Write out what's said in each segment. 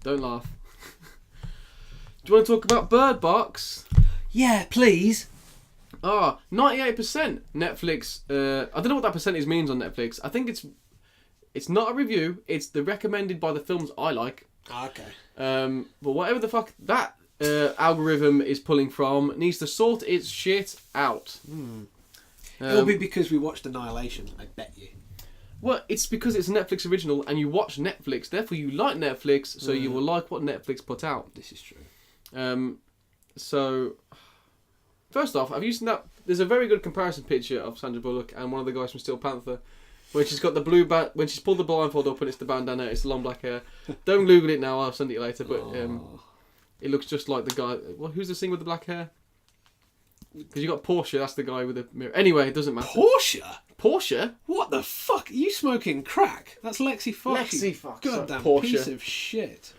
Don't laugh. Do you want to talk about Bird Box? Yeah, please. 98% Netflix. I don't know what that percentage means on Netflix. I think it's not a review. It's the recommended by the films I like. Okay. But whatever the fuck that algorithm is pulling from needs to sort its shit out. It'll be because we watched Annihilation, I bet you. Well, it's because it's a Netflix original and you watch Netflix, therefore you like Netflix, so you will like what Netflix put out. This is true. So, first off, have you seen that? There's a very good comparison picture of Sandra Bullock and one of the guys from Steel Panther, when she's got the blue when she's pulled the blindfold up and it's the bandana, it's the long black hair. Don't Google it now, I'll send it you later, but it looks just like the guy. Well, who's the singer with the black hair? Because you got Portia, that's the guy with the mirror. Anyway, it doesn't matter. Portia? What the fuck? Are you smoking crack? That's Lexi Fox. Lexi Fox. Goddamn Portia. piece of shit.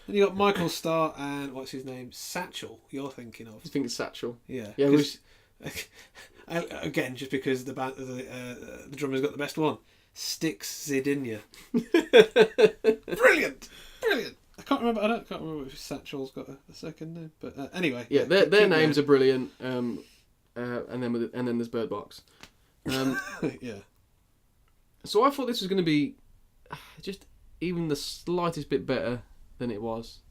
Then you got Michael Starr and what's his name? Satchel. You're thinking of? I think it's Satchel. Yeah. Yeah. Again, just because the band, the drummer's got the best one. Styx Zidinia. Brilliant. I can't remember if Satchel's got a second name, but anyway. Yeah, their names are brilliant. And then there's Bird Box. Yeah. So I thought this was going to be just even the slightest bit better than it was.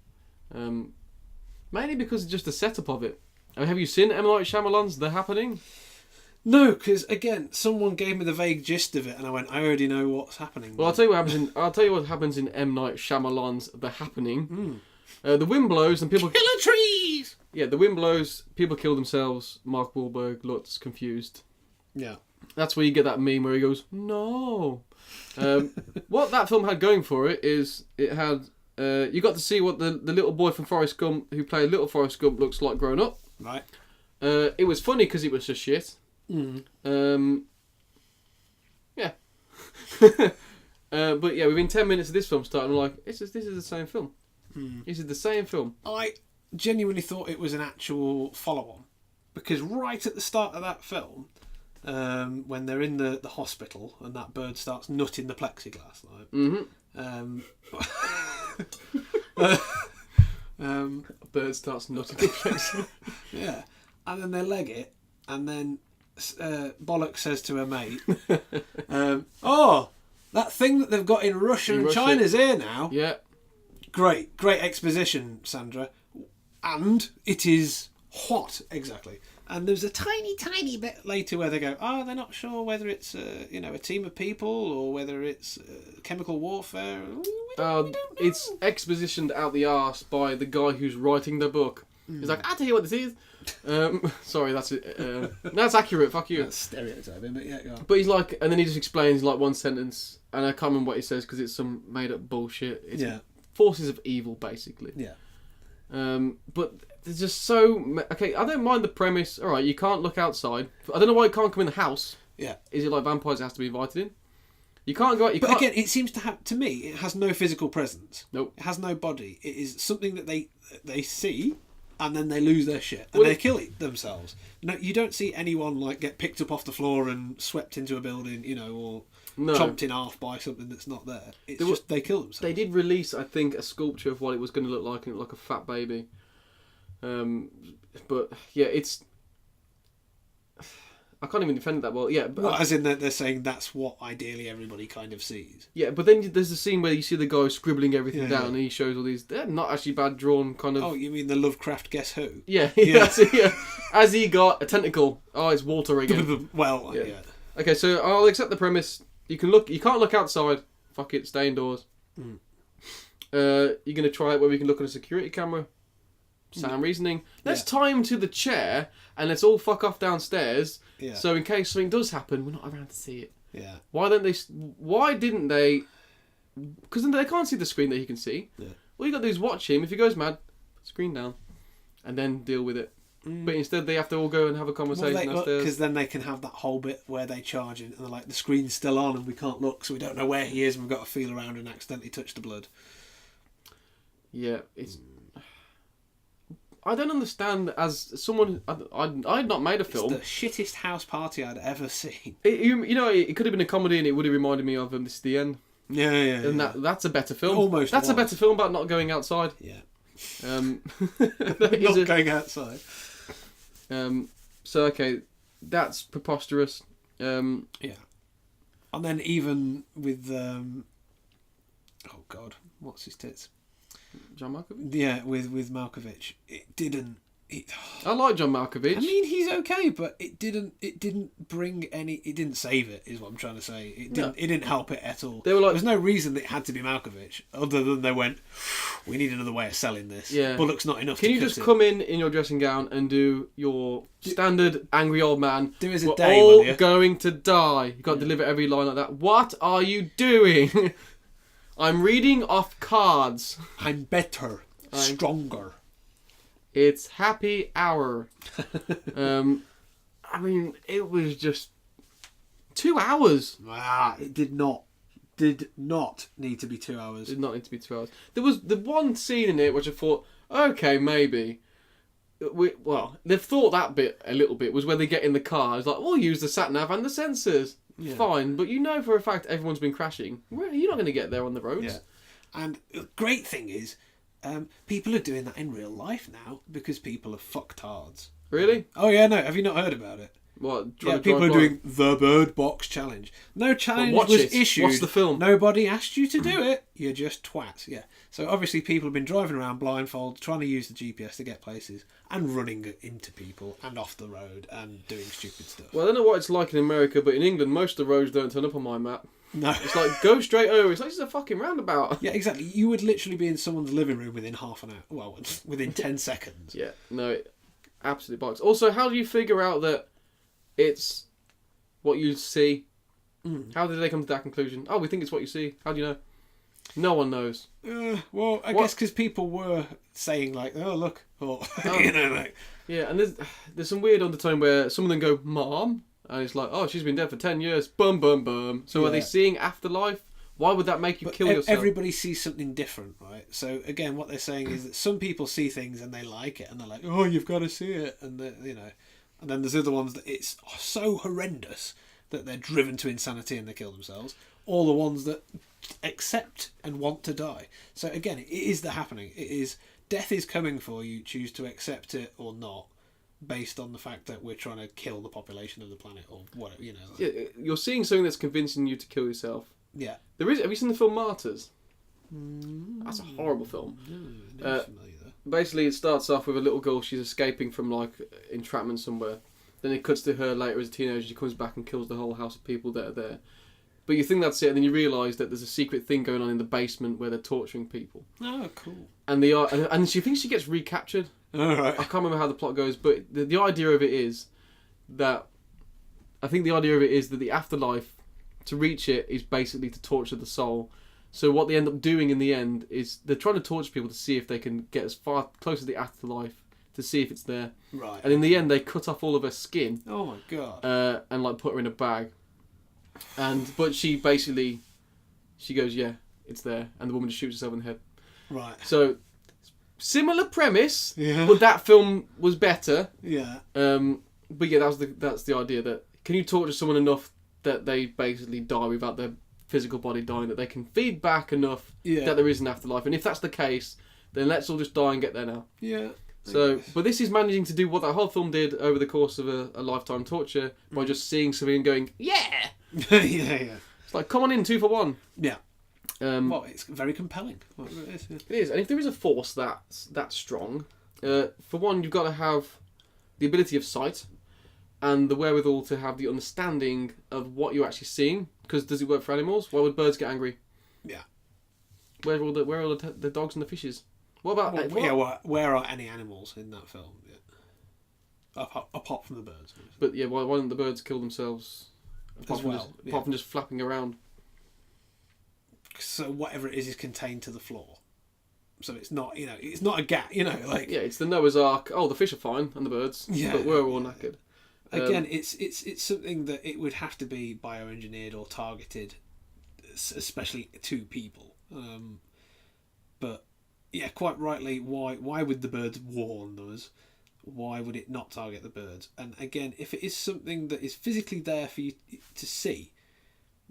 Mainly because of just the setup of it. I mean, have you seen M. Night Shyamalan's The Happening? No, because again, someone gave me the vague gist of it, and I went, I already know what's happening. Well, I'll tell you what happens in M. Night Shyamalan's The Happening. The wind blows and people killer trees. Yeah, the wind blows. People kill themselves. Mark Wahlberg looks confused. Yeah, that's where you get that meme where he goes, "No." What that film had going for it is it had you got to see what the little boy from Forrest Gump who played Little Forrest Gump looks like grown up. Right. It was funny because it was just shit. Yeah. But yeah, within 10 minutes of this film starting, I'm like, this is the same film. This is the same film. I genuinely thought it was an actual follow-on, because right at the start of that film, when they're in the hospital and that bird starts nutting the plexiglass, a bird starts nutting the plexiglass. Yeah, and then they leg it, and then Bollock says to her mate, that thing that they've got in Russia and China's here now. Yeah. Great exposition, Sandra. And it is what exactly? And there's a tiny bit later where they go, they're not sure whether it's a team of people or whether it's chemical warfare. We don't know. It's expositioned out the arse by the guy who's writing the book. He's like, I'll tell you what this is. Sorry, that's it. That's accurate. Fuck you. That's stereotyping, but yeah. Go on. But he's like, and then he just explains like one sentence, and I can't remember what he says because it's some made up bullshit. It's forces of evil, basically. Yeah. But there's just so okay. I don't mind the premise. All right, you can't look outside. I don't know why you can't come in the house. Yeah. Is it like vampires that has to be invited in? You can't go out. But again, it seems to have, to me, it has no physical presence. Nope. It has no body. It is something that they see. And then they lose their shit and they kill themselves. No, you don't see anyone like get picked up off the floor and swept into a building, or chomped in half by something that's not there. It's just they kill themselves. They did release, I think, a sculpture of what it was going to look like, and it looked like a fat baby. But yeah, it's. I can't even defend it that well. Yeah, but as in that they're saying that's what ideally everybody kind of sees. Yeah, but then there's the scene where you see the guy scribbling everything down, and he shows all these. They're not actually bad drawn, kind of. Oh, you mean the Lovecraft Guess Who? Yeah, yeah. As he got a tentacle. Oh, it's Walter again. Well, yeah. Okay, so I'll accept the premise. You can't look outside. Fuck it, stay indoors. You're gonna try it where we can look on a security camera. Sound reasoning. Let's tie him to the chair and let's all fuck off downstairs. Yeah. So in case something does happen, we're not around to see it. Yeah. Why didn't they? Because they can't see the screen that he can see. Yeah. All you got to do is watch him. If he goes mad, put the screen down, and then deal with it. But instead, they have to all go and have a conversation upstairs. Because then they can have that whole bit where they charge in and they're like, the screen's still on and we can't look, so we don't know where he is, and we've got to feel around and accidentally touch the blood. Yeah, it's. I don't understand. As someone, I had not made a film. It's the shittest house party I'd ever seen. It could have been a comedy, and it would have reminded me of "This Is the End." And that's a better film. Almost that's was. a better film about not going outside. Yeah. That Not going outside. So okay, that's preposterous. Yeah. And then even with oh God, what's his tits? John Malkovich. Yeah, with Malkovich, it didn't. I like John Malkovich. I mean, he's okay, but it didn't bring any. It didn't save it. Is what I'm trying to say. It didn't. No. It didn't help it at all. They were like, there was no reason that it had to be Malkovich, other than they went, we need another way of selling this. Yeah. Bullock's not enough. Can you just come in your dressing gown and do your standard angry old man? Do as a We're day, all will you? going to die. You got to deliver every line like that. What are you doing? I'm reading off cards. I'm better, stronger. It's happy hour. I mean, it was just 2 hours. It did not need to be 2 hours. It did not need to be 2 hours. There was the one scene in it which I thought, okay, maybe. Well, they've thought that bit a little bit was when they get in the car. It's like, we'll use the sat nav and the sensors. Yeah. Fine, but you know for a fact everyone's been crashing. You're not going to get there on the roads. Yeah. And the great thing is, people are doing that in real life now because people are fucktards. Really? Oh yeah, no. Have you not heard about it? What? Yeah, people are doing the Bird Box Challenge. No challenge was issued. What's the film? Nobody asked you to do it. You're just twats. Yeah. So obviously people have been driving around blindfold, trying to use the GPS to get places, and running into people and off the road and doing stupid stuff. Well, I don't know what it's like in America, but in England, most of the roads don't turn up on my map. No. It's like, go straight over. It's like, it's a fucking roundabout. Yeah, exactly. You would literally be in someone's living room within half an hour. Well, within 10 seconds. Yeah, no, it absolutely bollocks. Also, how do you figure out that it's what you see? How did they come to that conclusion? Oh, we think it's what you see. How do you know? No one knows. Well, I guess because people were saying like, "Oh, look," or you know, like yeah. And there's some weird undertone where some of them go, "Mom," and it's like, "Oh, she's been dead for 10 years." Boom, boom, boom. So are they seeing afterlife? Why would that make you kill yourself? Everybody sees something different, right? So again, what they're saying is that some people see things and they like it, and they're like, "Oh, you've got to see it," and you know, and then there's other ones that it's so horrendous that they're driven to insanity and they kill themselves. All the ones that accept and want to die. So again, it is the happening. It is death is coming for you. Choose to accept it or not, based on the fact that we're trying to kill the population of the planet or whatever. You know. Yeah, you're seeing something that's convincing you to kill yourself. Yeah. There is. Have you seen the film Martyrs? That's a horrible film. No, basically, it starts off with a little girl. She's escaping from like entrapment somewhere. Then it cuts to her later as a teenager. She comes back and kills the whole house of people that are there. But you think that's it, and then you realise that there's a secret thing going on in the basement where they're torturing people. Oh, cool. And and she thinks she gets recaptured. All right. I can't remember how the plot goes, but the idea of it is that the afterlife, to reach it, is basically to torture the soul. So what they end up doing in the end is they're trying to torture people to see if they can get as far close to the afterlife to see if it's there. Right. And in the end, they cut off all of her skin. Oh my god. And like put her in a bag. But she basically, she goes, yeah, it's there, and the woman just shoots herself in the head. Right. So similar premise, Yeah. but that film was better. Yeah. But yeah, that's the idea, that can you torture someone enough that they basically die without their physical body dying, that they can feed back enough that there is an afterlife, and if that's the case, then let's all just die and get there now. Yeah. So, but this is managing to do what that whole film did over the course of a lifetime torture by just seeing something and going, yeah. yeah. It's like, come on in, 2 for 1. Yeah. Well, it's very compelling. It it is, and if there is a force that's that strong, for one, you've got to have the ability of sight and the wherewithal to have the understanding of what you're actually seeing. Because does it work for animals? Why would birds get angry? Yeah. Where are all the dogs and the fishes? What about where are any animals in that film? Yeah. Apart from the birds. But yeah, why don't the birds kill themselves? Apart from just flapping around. So whatever it is contained to the floor. So it's not, it's not a gap, like... Yeah, it's the Noah's Ark. Oh, the fish are fine, and the birds. Yeah. But we're all knackered. Again, it's something that it would have to be bioengineered or targeted, especially to people. But, yeah, quite rightly, why would the birds warn us? Why would it not target the birds? And again, if it is something that is physically there for you to see,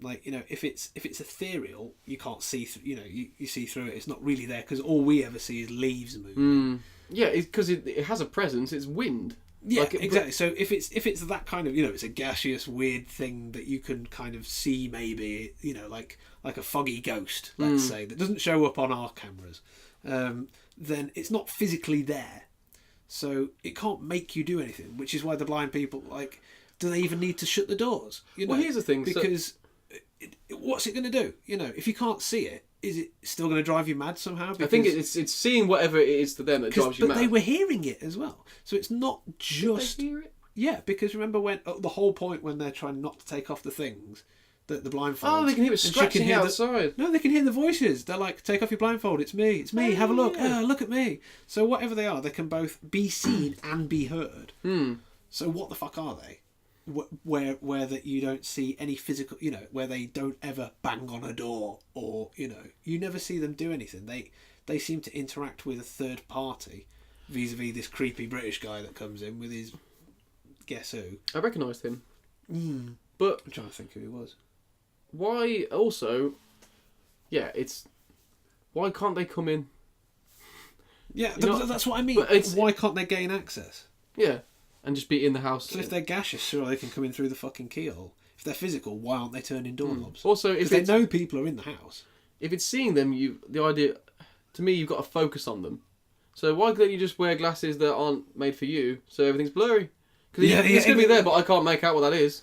Like, you know, if it's ethereal, you can't see through. You know, you see through it. It's not really there because all we ever see is leaves moving. Yeah, because it has a presence. It's wind. Yeah, like exactly. So if it's that kind of, you know, it's a gaseous weird thing that you can kind of see, maybe, you know, like a foggy ghost, let's say, that doesn't show up on our cameras, then it's not physically there. So it can't make you do anything, which is why the blind people, like, do they even need to shut the doors? You know? Well, here's the thing. Because what's it going to do? You know, if you can't see it, is it still going to drive you mad somehow? Because, I think it's seeing whatever it is to them that drives you mad. But they were hearing it as well. So it's not just... Did they hear it? Yeah, because remember when the whole point when they're trying not to take off the things, the blindfold. Oh, they can hear it scratching outside. No, they can hear the voices. They're like, take off your blindfold. It's me. It's me. Have a look. Look at me. So whatever they are, they can both be seen and be heard. So what the fuck are they? Where that you don't see any physical, you know, where they don't ever bang on a door, or, you know, you never see them do anything. They seem to interact with a third party, vis-a-vis this creepy British guy that comes in with his guess who. I recognised him, but I'm trying to think who he was. Why also? Yeah, it's why can't they come in? Yeah, You know, that's what I mean. Why can't they gain access? Yeah. And just be in the house. So if they're gaseous, sure, they can come in through the fucking keyhole. If they're physical, why aren't they turning doorknobs? Also, if they know people are in the house. If it's seeing them, the idea, to me, you've got to focus on them. So why don't you just wear glasses that aren't made for you, so everything's blurry? Because it's going to be there, but I can't make out what that is.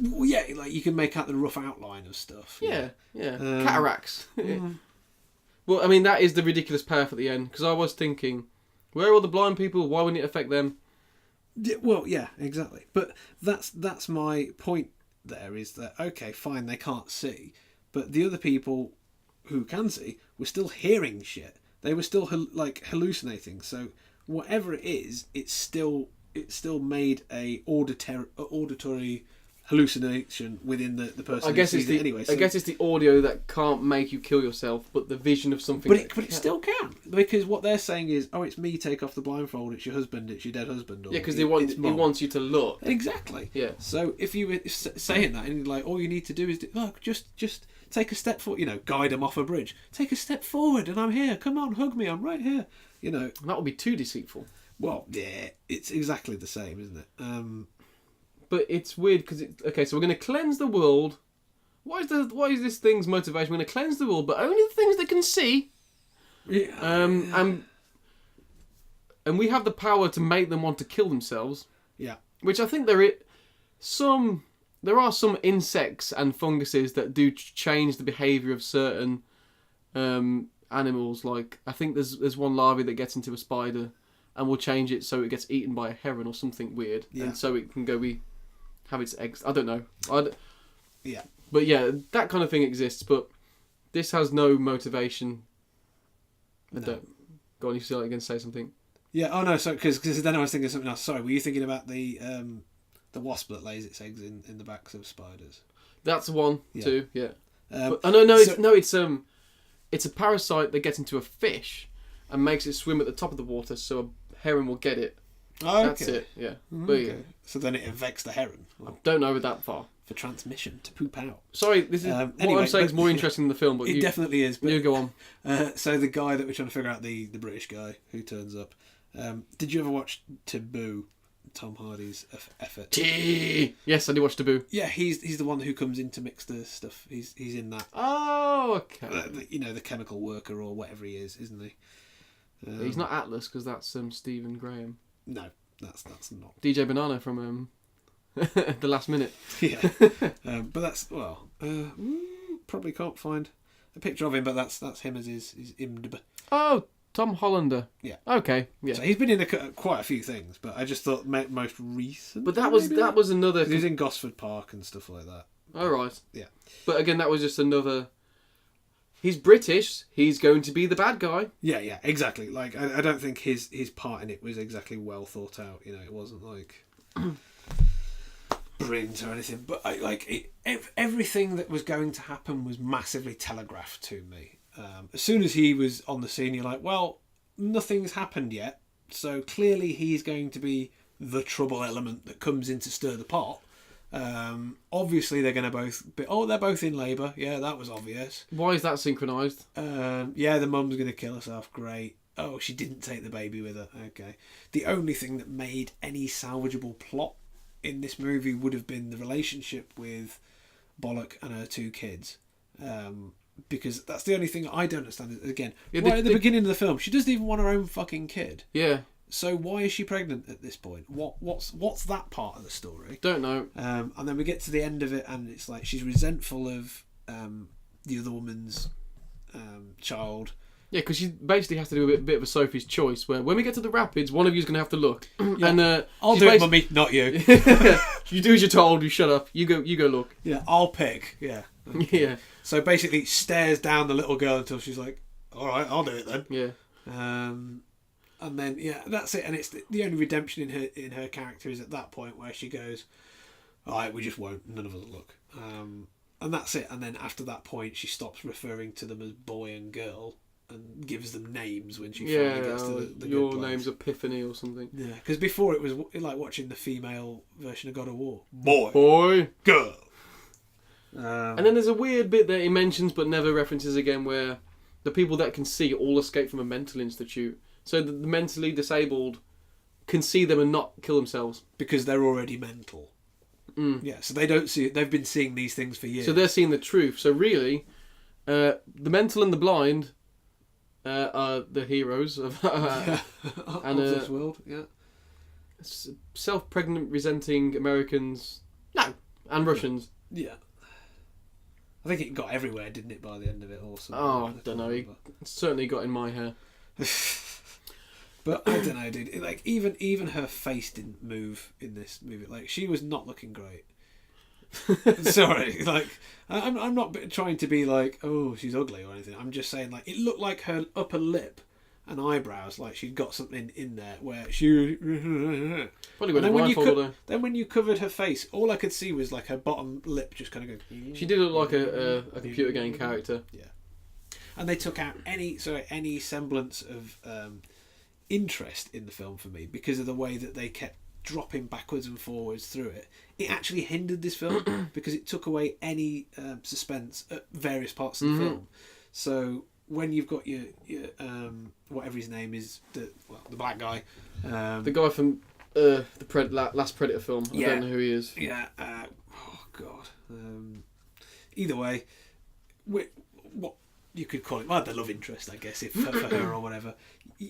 Well, yeah, like you can make out the rough outline of stuff. Yeah. Cataracts. Well, I mean, that is the ridiculous payoff at the end, because I was thinking, where are all the blind people? Why wouldn't it affect them? Yeah, well, yeah, exactly. But that's my point there, is that, okay, fine, they can't see, but the other people who can see were still hearing shit. They were still hallucinating. So whatever it is, it's still made a auditory hallucination within the person. I guess who sees it anyway. So, I guess it's the audio that can't make you kill yourself, but the vision of something. But it still can, because what they're saying is, oh, it's me. Take off the blindfold. It's your husband. It's your dead husband. Or, yeah, because he wants you to look. Exactly. Yeah. So if you were saying that, and you're like, all you need to do is look, just take a step forward. You know, guide them off a bridge. Take a step forward, and I'm here. Come on, hug me. I'm right here. You know, that would be too deceitful. Well, yeah, it's exactly the same, isn't it? But it's weird because okay, so we're going to cleanse the world. What is this thing's motivation? We're going to cleanse the world, but only the things they can see. Yeah. And we have the power to make them want to kill themselves. Yeah. Which I think there are some insects and funguses that do change the behaviour of certain animals. Like, I think there's one larvae that gets into a spider and will change it so it gets eaten by a heron or something weird, and so it can go have its eggs. I don't know. Yeah. But yeah, that kind of thing exists, but this has no motivation. No. Go on, you still going to say something? Yeah. Oh no. So because then I was thinking of something else. Sorry. Were you thinking about the wasp that lays its eggs in the backs of spiders? That's one too. Yeah. It's a parasite that gets into a fish and makes it swim at the top of the water, so a heron will get it. Oh, okay. That's it. Yeah. Okay. Yeah. So then it infects the heron. I don't know that far. For transmission to poop out. Sorry, this is what I'm saying is more interesting than the film, but it definitely is. But, you go on. So the guy that we're trying to figure out, the British guy who turns up. Did you ever watch Taboo? Tom Hardy's effort. Yes, I did watch Taboo. Yeah, he's the one who comes in to mix the stuff. He's in that. Oh, okay. The chemical worker or whatever he is, isn't he? He's not Atlas, because that's Stephen Graham. No, that's not. DJ Banana from The Last Minute. Yeah, but that's probably can't find a picture of him, but that's him as his IMDb. Oh, Tom Hollander. Yeah. Okay. Yeah. So he's been in quite a few things, but I just thought most recent. But that was another. He was in Gosford Park and stuff like that. Oh right. Yeah. But again, that was just another. He's British. He's going to be the bad guy. Yeah, exactly. Like I don't think his part in it was exactly well thought out. You know, it wasn't like brilliant or anything. But everything that was going to happen was massively telegraphed to me. As soon as he was on the scene, you're like, well, nothing's happened yet, so clearly he's going to be the trouble element that comes in to stir the pot. Obviously, they're going to both be... Oh, they're both in labour. Yeah, that was obvious. Why is that synchronised? Yeah, the mum's going to kill herself. Great. Oh, she didn't take the baby with her. Okay. The only thing that made any salvageable plot in this movie would have been the relationship with Bollock and her 2 kids. Because that's the only thing I don't understand. Again, right at the beginning of the film, she doesn't even want her own fucking kid. Yeah. So why is she pregnant at this point? What's that part of the story? Don't know. And then we get to the end of it, and it's like she's resentful of the other woman's child. Yeah, because she basically has to do a bit of a Sophie's Choice, where when we get to the rapids, one of you's going to have to look. Yeah. And I'll do it, mummy, not you. You do as you're told. You shut up. You go look. Yeah, I'll pick. Yeah. Okay. Yeah. So basically, stares down the little girl until she's like, "All right, I'll do it then." Yeah. And then that's it. And it's the only redemption in her character is at that point where she goes, "All right, we just won't. None of us will look." And that's it. And then after that point, she stops referring to them as boy and girl and gives them names when she finally gets to the your good place. name's Epiphany or something. Yeah, because before it was like watching the female version of God of War. Boy, girl. And then there's a weird bit that he mentions but never references again, where the people that can see all escape from a mental institute. So the mentally disabled can see them and not kill themselves because they're already mental. Yeah, so they don't see it. They've been seeing these things for years. So they're seeing the truth. So really, the mental and the blind are the heroes of and this world. Yeah, self-pregnant, resenting Americans, and Russians. Yeah. I think it got everywhere, didn't it, by the end of it? Also. Oh, I don't know. It certainly got in my hair. But I don't know, dude. Like even her face didn't move in this movie. Like she was not looking great. Sorry, like I'm not trying to be like, oh, she's ugly or anything. I'm just saying, like, it looked like her upper lip and eyebrows, like she'd got something in there where she. Probably when then when you covered her face, all I could see was like her bottom lip just kind of going. She did look like a computer game character. Yeah, and they took out any semblance of interest in the film for me because of the way that they kept dropping backwards and forwards through it. It actually hindered this film because it took away any suspense at various parts of the film. So when you've got your whatever his name is, the black guy, the guy from the last Predator film. I don't know who he is. Yeah. Oh God. Either way, what you could call it, the love interest, I guess, if for her or whatever.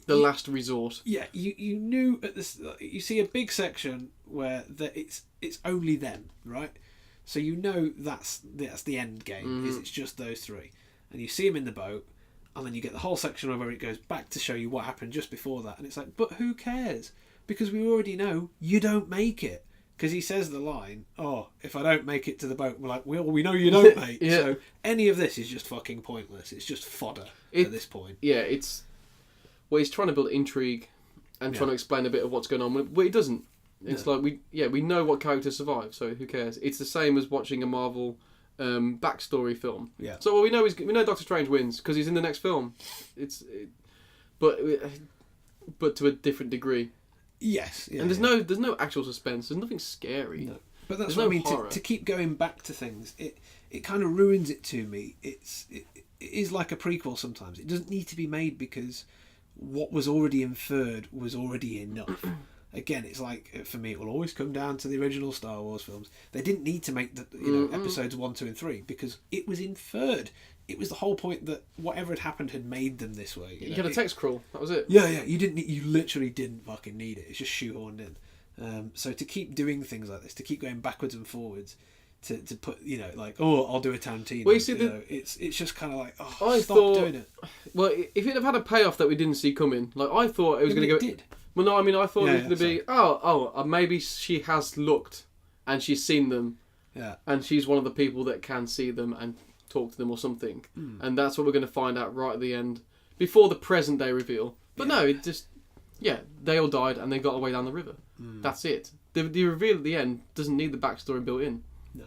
The last resort. Yeah, you knew at this. You see a big section where it's only them, right? So you know that's the end game. Is it's just those three, and you see them in the boat, and then you get the whole section where it goes back to show you what happened just before that, and it's like, but who cares? Because we already know you don't make it. Because he says the line, "Oh, if I don't make it to the boat," we're like, "Well, we know you don't, mate." Yeah. So any of this is just fucking pointless. It's just fodder at this point. Yeah, he's trying to build intrigue and trying to explain a bit of what's going on, but he doesn't. It's like we know what characters survive, so who cares? It's the same as watching a Marvel backstory film. Yeah. So we know Doctor Strange wins because he's in the next film. But to a different degree. Yes, and there's no actual suspense. There's nothing scary. No. But that's what I mean. To keep going back to things, it kind of ruins it to me. It is like a prequel sometimes. It doesn't need to be made because what was already inferred was already enough. Again, it's like, for me, it will always come down to the original Star Wars films. They didn't need to make episodes 1, 2, and 3 because it was inferred. It was the whole point that whatever had happened had made them this way. You had a text crawl. That was it. Yeah. You literally didn't fucking need it. It's just shoehorned in. So to keep doing things like this, to keep going backwards and forwards, to put like, oh, I'll do a Tarantino. Well, you see, it's just kind of like, oh, stop doing it. Well, if it had had a payoff that we didn't see coming, like I thought it was going to go. Did. Well, no, I mean I thought it was going to be maybe she has looked and she's seen them. Yeah. And she's one of the people that can see them and talk to them or something, and that's what we're going to find out right at the end before the present day reveal. But no, it just they all died and they got away down the river. That's it. The reveal at the end doesn't need the backstory built in. No,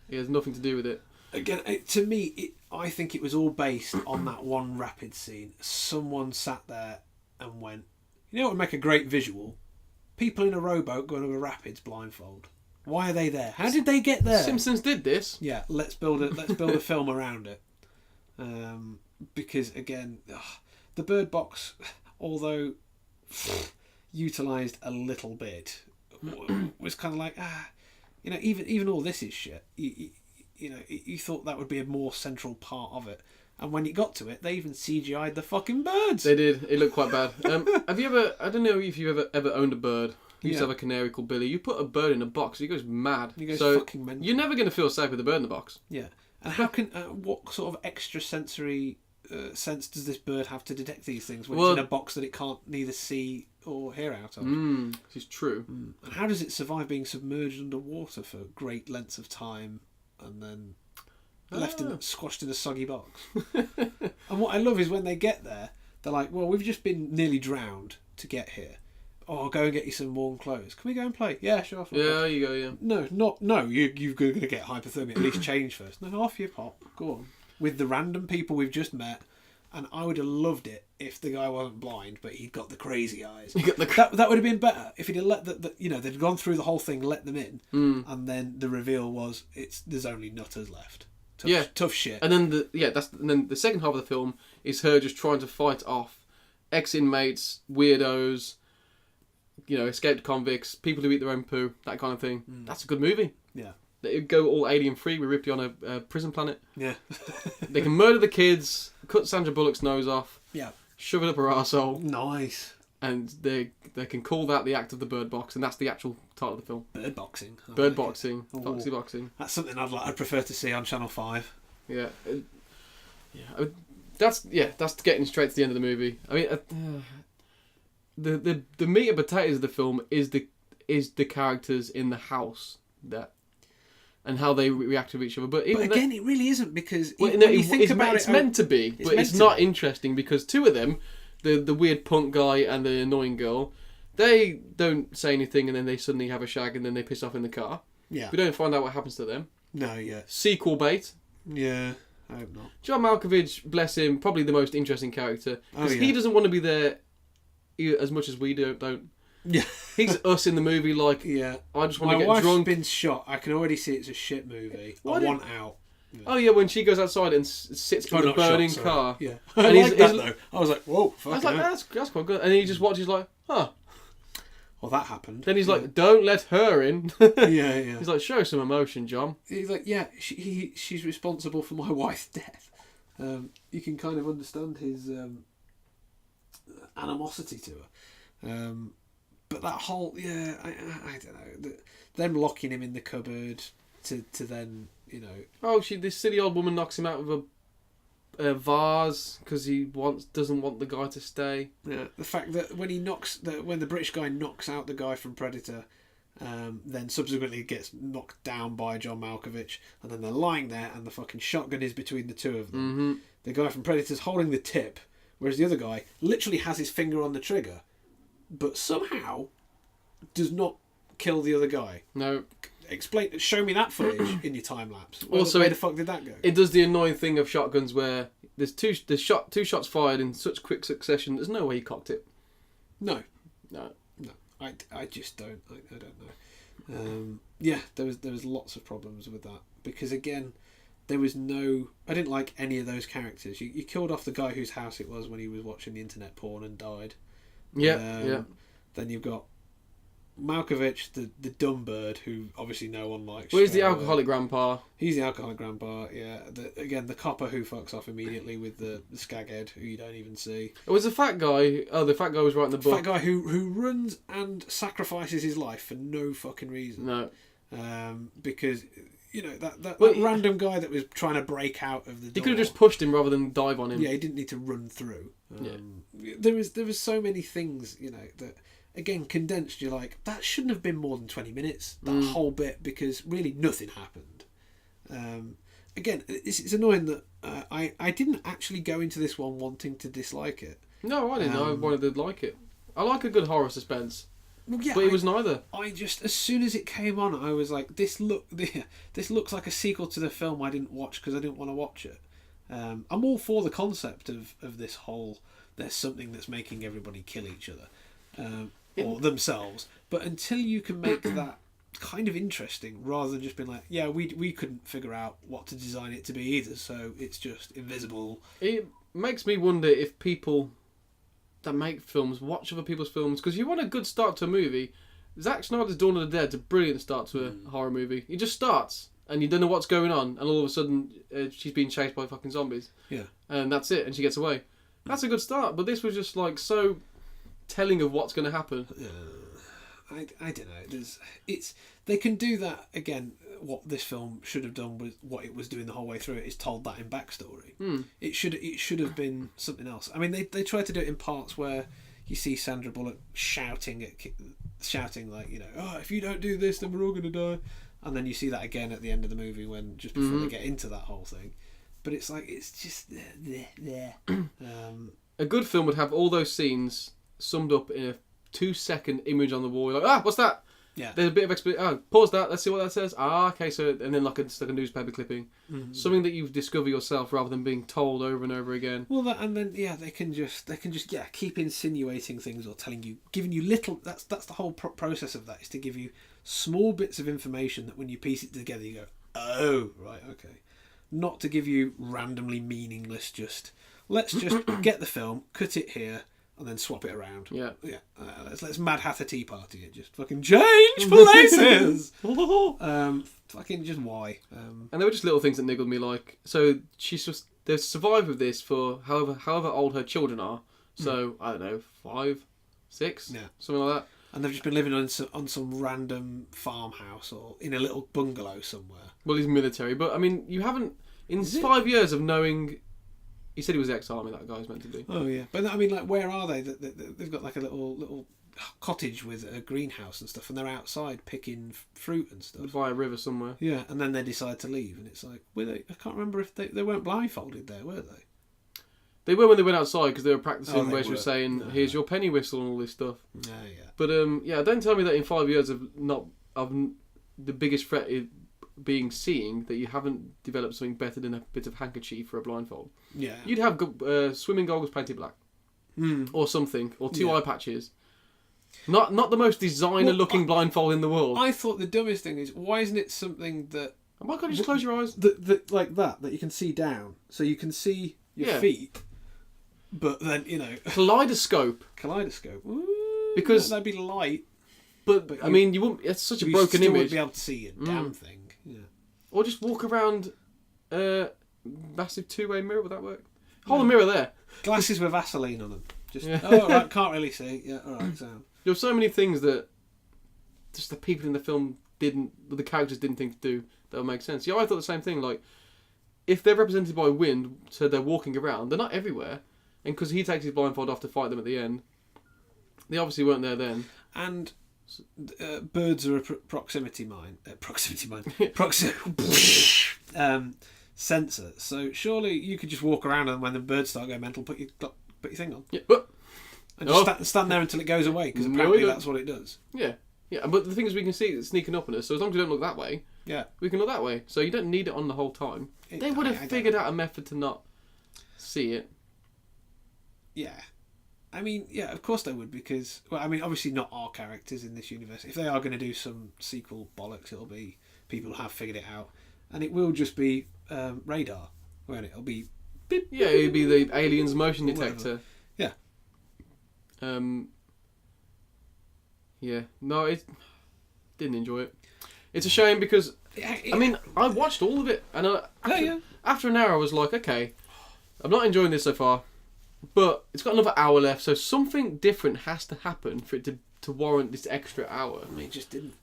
it has nothing to do with it. Again, to me, I think it was all based on that one rapid scene. Someone sat there and went, you know what would make a great visual? People in a rowboat going over rapids blindfold. Why are they there? How did they get there? Simpsons did this. Yeah, let's build a film around it. Because again, the Bird Box, although utilised a little bit, was kind of like even all this is shit. You thought that would be a more central part of it, and when you got to it, they even CGI'd the fucking birds. They did. It looked quite bad. Have you ever? I don't know if you ever owned a bird. You used to have a canary called Billy. You put a bird in a box, he goes mad. He goes fucking mental. You're never going to feel safe with a bird in the box. Yeah. And how can what sort of extra sensory sense does this bird have to detect these things when it's in a box that it can't neither see or hear out of? This is true. And how does it survive being submerged underwater for great lengths of time and then squashed in a soggy box? And what I love is when they get there, they're like, well, we've just been nearly drowned to get here. Oh, I'll go and get you some warm clothes. Can we go and play? Yeah, sure. Yeah, there you go, yeah. No, you're going to get hypothermia. At least change first. No, off you pop. Go on. With the random people we've just met, and I would have loved it if the guy wasn't blind, but he'd got the crazy eyes. That would have been better if he'd have let they'd gone through the whole thing, let them in, and then the reveal was there's only nutters left. Tough shit. And then the second half of the film is her just trying to fight off ex-inmates, weirdos, escaped convicts, people who eat their own poo, that kind of thing. That's a good movie. Yeah. They go all alien-free with Ripley on a prison planet. Yeah. They can murder the kids, cut Sandra Bullock's nose off, shove it up her arsehole. Nice. And they can call that the act of the bird box, and that's the actual title of the film. Bird boxing. Bird boxing. Foxy boxing. That's something I'd prefer to see on Channel 5. Yeah. That's getting straight to the end of the movie. I mean... The meat and potatoes of the film is the characters in the house and how they react to each other. But again, it really isn't because when you think about it, it's meant to be, but it's not interesting because two of them, the weird punk guy and the annoying girl, they don't say anything and then they suddenly have a shag and then they piss off in the car. Yeah, we don't find out what happens to them. No, yeah. Sequel bait. Yeah, I hope not. John Malkovich, bless him, probably the most interesting character because he doesn't want to be there as much as we don't. Yeah. He's us in the movie, like, I just want to get drunk. My wife's been shot. I can already see it's a shit movie. I want out. Yeah. Oh, yeah, when she goes outside and sits in the burning car. Yeah. I like that, though. I was like, whoa, fuck. I was like, that's quite good. And he just watches like, huh. Well, that happened. Then he's like, don't let her in. Yeah. He's like, show some emotion, John. He's like, yeah, she's responsible for my wife's death. You can kind of understand his... animosity to her, but that whole I don't know, them locking him in the cupboard to then this silly old woman knocks him out of a vase because he doesn't want the guy to stay. Yeah, the fact that when the British guy knocks out the guy from Predator, then subsequently gets knocked down by John Malkovich, and then they're lying there and the fucking shotgun is between the two of them. The guy from Predator's holding the tip, whereas the other guy literally has his finger on the trigger, but somehow does not kill the other guy. No. Show me that footage in your time lapse. Where the fuck did that go? It does the annoying thing of shotguns where there's two shots fired in such quick succession. There's no way he cocked it. No. I just don't. I don't know. There was lots of problems with that because again. There was I didn't like any of those characters. You killed off the guy whose house it was when he was watching the internet porn and died. Yeah. Then you've got Malkovich, the dumb bird, who obviously no one likes. Well, he's the alcoholic grandpa. He's the alcoholic grandpa, yeah. The copper who fucks off immediately with the skaghead, who you don't even see. It was the fat guy. Oh, the fat guy was writing the book. Fat guy who runs and sacrifices his life for no fucking reason. No. Because... that random guy that was trying to break out of the door. He could have just pushed him rather than dive on him. Yeah, he didn't need to run through. There was so many things, that again condensed. You're like, that shouldn't have been more than 20 minutes. That whole bit because really nothing happened. Again, it's annoying that I didn't actually go into this one wanting to dislike it. No, I didn't. I wanted to like it. I like a good horror suspense. Well, yeah, but it was neither. I just, as soon as it came on, I was like, this looks like a sequel to the film I didn't watch because I didn't want to watch it. I'm all for the concept of this whole, there's something that's making everybody kill each other or themselves. But until you can make that kind of interesting rather than just being like, yeah, we couldn't figure out what to design it to be either, so it's just invisible. It makes me wonder if people that make films watch other people's films, because you want a good start to a movie. Zack Snyder's Dawn of the Dead's a brilliant start to a horror movie. It just starts and you don't know what's going on, and all of a sudden she's being chased by fucking zombies. Yeah, and that's it, and she gets away. That's a good start, but this was just like so telling of what's going to happen. I don't know. They can do that again. What this film should have done was what it was doing the whole way through. It is told that in backstory. It should have been something else. I mean, they tried to do it in parts where you see Sandra Bullock shouting like, you know, oh, if you don't do this, then we're all going to die. And then you see that again at the end of the movie when just before they get into that whole thing. But it's like it's just there. A good film would have all those scenes summed up in a 2-second image on the wall. You're like, what's that? Yeah. There's a bit of pause that. Let's see what that says. Okay. So and then like a newspaper clipping, something that you discover yourself rather than being told over and over again. Well, they can just keep insinuating things or giving you little. That's the whole process of that, is to give you small bits of information that when you piece it together you go, oh right, okay. Not to give you randomly meaningless. Let's just get the film, cut it here, and then swap it around. Yeah. Let's Mad Hatter Tea Party it. Just fucking change places. Fucking just why? And there were just little things that niggled me, like, so they've survived with this for however old her children are. So I don't know, 5, 6, something like that. And they've just been living on some random farmhouse or in a little bungalow somewhere. Well, he's military, but I mean, you haven't in 5 years of knowing. He said he was ex-army. That guy's meant to be. Oh yeah, but I mean, like, where are they? They've got like a little cottage with a greenhouse and stuff, and they're outside picking fruit and stuff By a river somewhere. Yeah, and then they decide to leave, and it's like, were they? I can't remember if they weren't blindfolded there, were they? They were when they went outside because they were practicing they where she was saying, "Here's your penny whistle" and all this stuff. Yeah. But don't tell me that in 5 years of the biggest threat being seeing that you haven't developed something better than a bit of handkerchief for a blindfold. Yeah. You'd have swimming goggles painted black, or something, or 2 eye patches. Not the most designer-looking blindfold in the world. I thought the dumbest thing is, why isn't it something that? Why can't you just close your eyes? That like that you can see down, so you can see your feet, but then Kaleidoscope. Ooh, Because that'd be light. But I mean, you wouldn't. It's such a broken still image. Wouldn't be able to see a damn thing. Yeah. Or just walk around massive 2-way mirror. Would that work? Hold a mirror there. Glasses with Vaseline on them. Just right, can't really see. Yeah, all right. So there were so many things that just the people in the film the characters didn't think to do that would make sense. Yeah, I thought the same thing. Like, if they're represented by wind, so they're walking around, they're not everywhere. And because he takes his blindfold off to fight them at the end, they obviously weren't there then. And birds are a proximity mine. Sensor. So surely you could just walk around, and when the birds start going mental, put your thing on. Yeah, but and just stand there until it goes away, because apparently that's what it does. Yeah. But the thing is, we can see it sneaking up on us. So as long as we don't look that way, we can look that way. So you don't need it on the whole time. They would have figured out a method to not see it. Yeah. I mean, yeah, of course they would, because, well, I mean, obviously not our characters in this universe. If they are going to do some sequel bollocks, it'll be people who have figured it out. And it will just be radar, won't it? It'll be... Beep, yeah, it'll be the alien's motion detector. Yeah. Yeah. No, it... Didn't enjoy it. It's a shame because... I mean, I watched all of it, and after an hour I was like, okay, I'm not enjoying this so far. But it's got another hour left, so something different has to happen for it to warrant this extra hour. I mean, it just didn't.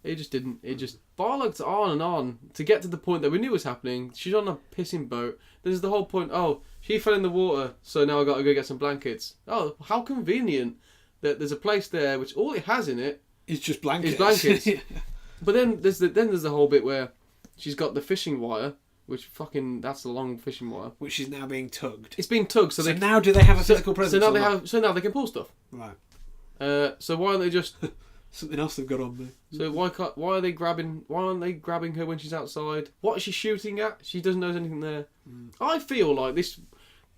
It just bollocked on and on to get to the point that we knew was happening. She's on a pissing boat. There's the whole point, she fell in the water, so now I've got to go get some blankets. Oh, how convenient that there's a place there which all it has in it is just blankets. But then there's the whole bit where she's got the fishing wire, which that's the long fishing wire, which is now being tugged. It's being tugged, so now do they have a physical presence? So now they can pull stuff. Right. So why aren't they just something else they've got on there? So why aren't they grabbing her when she's outside? What is she shooting at? She doesn't know there's anything there. I feel like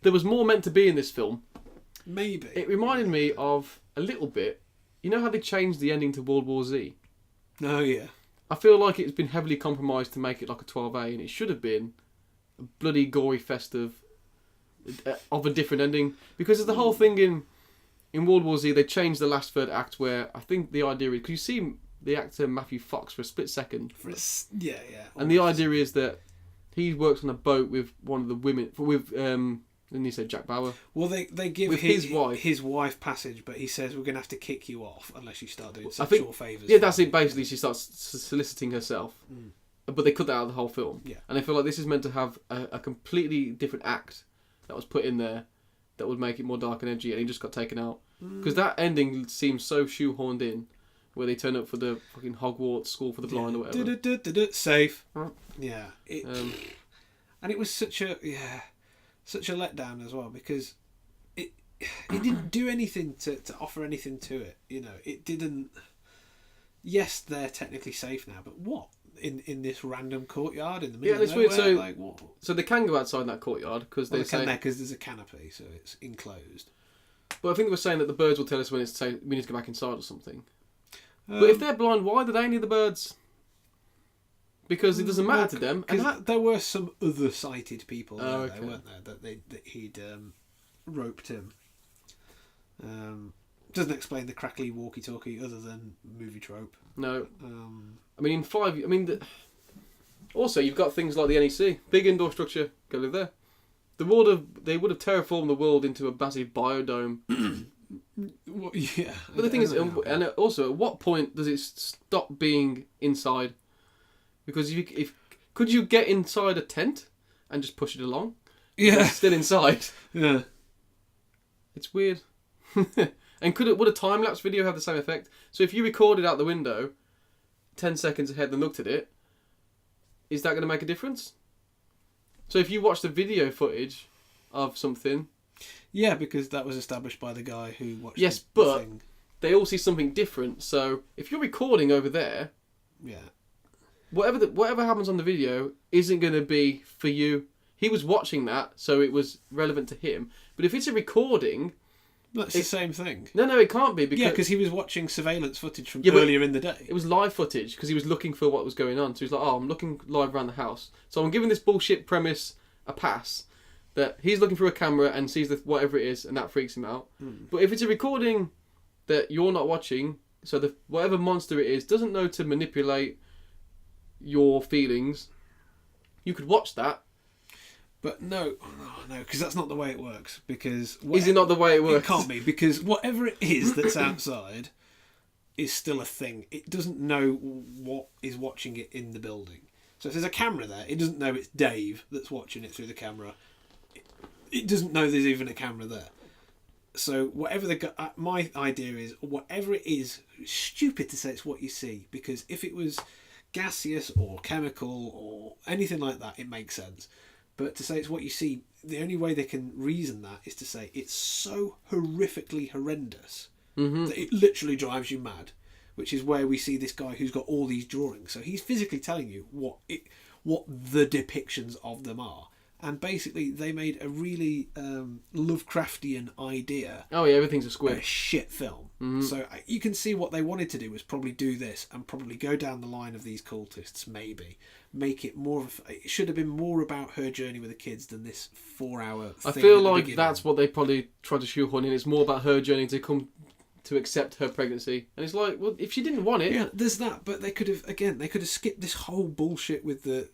there was more meant to be in this film. Maybe. It reminded me of a little bit. You know how they changed the ending to World War Z? Oh yeah. I feel like it's been heavily compromised to make it like a 12A, and it should have been a bloody gory fest of a different ending. Because the whole thing in World War Z, they changed the last third act where I think the idea is, because you see the actor Matthew Fox for a split second. Yeah. And the idea is that he works on a boat with one of the women, and he said Jack Bauer. Well, they give with his wife passage, but he says we're going to have to kick you off unless you start doing sexual favours. Yeah, that's it. Basically, she starts soliciting herself, but they cut that out of the whole film. Yeah, and I feel like this is meant to have a completely different act that was put in there that would make it more dark and edgy, and he just got taken out because that ending seems so shoehorned in, where they turn up for the fucking Hogwarts School for the Blind or whatever. Safe. Yeah. And it was such a letdown as well, because it didn't do anything to offer anything to it. You know, it didn't. Yes, they're technically safe now, but what in this random courtyard in the middle of nowhere? It's weird. So, like, what? So they can go outside that courtyard because they say because there's a canopy, so it's enclosed. But I think they were saying that the birds will tell us when it's we need to go back inside or something. But if they're blind, why do they need the birds? Because it doesn't matter to them. Because there were some other sighted people there, okay. weren't there? That he'd roped him. Doesn't explain the crackly walkie-talkie other than movie trope. No. I mean, also, you've got things like the NEC. Big indoor structure. Go live there. They would have terraformed the world into a massive biodome. Well, yeah. But the thing is, and also, at what point does it stop being inside? Because could you get inside a tent and just push it along? Yeah. It's still inside. Yeah. It's weird. And would a time lapse video have the same effect? So if you recorded out the window 10 seconds ahead and looked at it, is that going to make a difference? So if you watch the video footage of something, yeah, because that was established by the guy who watched. Yes, but they all see something different. So if you're recording over there, yeah, whatever happens on the video isn't going to be for you. He was watching that, so it was relevant to him. But if it's a recording, that's the same thing. No, it can't be because he was watching surveillance footage from earlier in the day. It was live footage because he was looking for what was going on. So he's like, "Oh, I'm looking live around the house." So I'm giving this bullshit premise a pass. That he's looking through a camera and sees whatever it is, and that freaks him out. But if it's a recording that you're not watching, so whatever monster it is doesn't know to manipulate your feelings, you could watch that. But no, because that's not the way it works. Because is it not the way it works? It can't be, because whatever it is that's outside is still a thing. It doesn't know what is watching it in the building. So if there's a camera there, it doesn't know it's Dave that's watching it through the camera. It doesn't know there's even a camera there. So whatever my idea is, whatever it is, it's stupid to say it's what you see, because if it was gaseous or chemical or anything like that, it makes sense. But to say it's what you see, the only way they can reason that is to say it's so horrifically horrendous that it literally drives you mad, which is where we see this guy who's got all these drawings. So he's physically telling you what the depictions of them are. And basically, they made a really Lovecraftian idea. Oh yeah, everything's a squid. A shit film. So you can see what they wanted to do was probably do this and probably go down the line of these cultists. Maybe make it more. It should have been more about her journey with the kids than this 4-hour. I feel like that's what they probably tried to shoehorn in. It's more about her journey to come to accept her pregnancy, and it's like, well, if she didn't want it, yeah, there's that. But they could have skipped this whole bullshit with the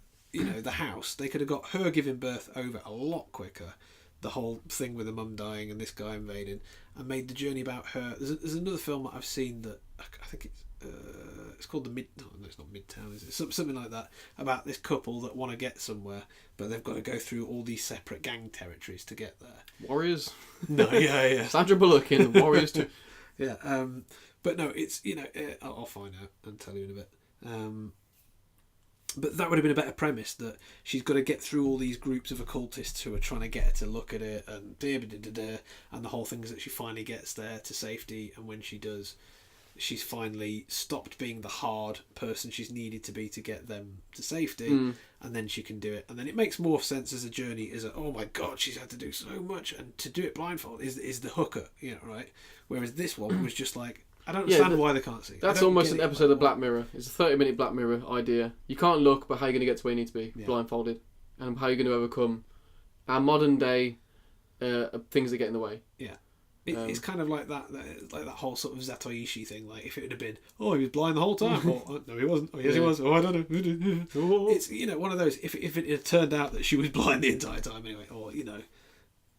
house. They could have got her giving birth over a lot quicker. The whole thing with the mum dying and this guy invading, and made the journey about her. There's another film that I've seen that I think it's called it's not Midtown, is it? Something like that, about this couple that want to get somewhere, but they've got to go through all these separate gang territories to get there. Warriors. No, yeah. Sandra Bullock in Warriors too. Yeah, but no, it's I'll find out and tell you in a bit. But that would have been a better premise, that she's got to get through all these groups of occultists who are trying to get her to look at it, and the whole thing is that she finally gets there to safety, and when she does, she's finally stopped being the hard person she's needed to be to get them to safety, and then she can do it. And then it makes more sense as a journey, oh my god, she's had to do so much, and to do it blindfold is the hooker, right? Whereas this one was just like, I don't understand why they can't see. That's almost an episode of Black Mirror. It's a 30-minute Black Mirror idea. You can't look, but how are you going to get to where you need to be blindfolded, and how are you going to overcome our modern day things that get in the way? Yeah. It's kind of like that whole sort of Zatoichi thing. Like if it had been, he was blind the whole time. Or, no, he wasn't. Oh, yes, he was. Oh, I don't know. It's one of those. If it had turned out that she was blind the entire time anyway, or